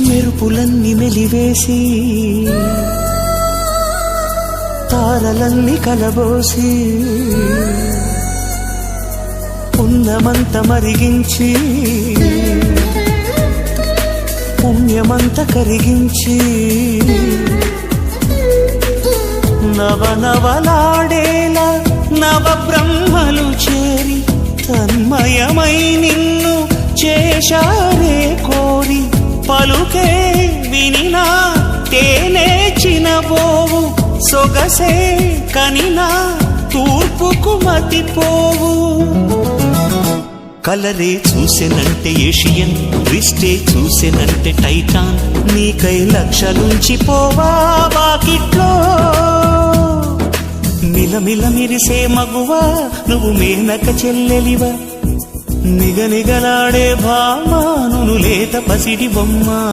మెరుపులన్నీ మెలివేసి తారలన్నీ కలబోసి పుణ్యమంత మరిగించి పుణ్యమంత కరిగించి నవనవలాడేలా నవ బ్రహ్మలు చేరి తన్మయమై నిన్ను చేశారే కోరి పలుకే వినినా తేనే చినబోవు సొగసే కనినా తూర్పుకు మతిపోవు కలరే చూసెనంటే ఏషియన్ దృష్టే చూసెనంటే టైటాన్ నీకై లక్షలుంచి పోవా వాకిట్లో మిలమిల మిరిసే మగువా నువ్వు మేనక చెల్లెలివా నిగనిగలాడే భామా నును లేత పసిడి బొమ్మ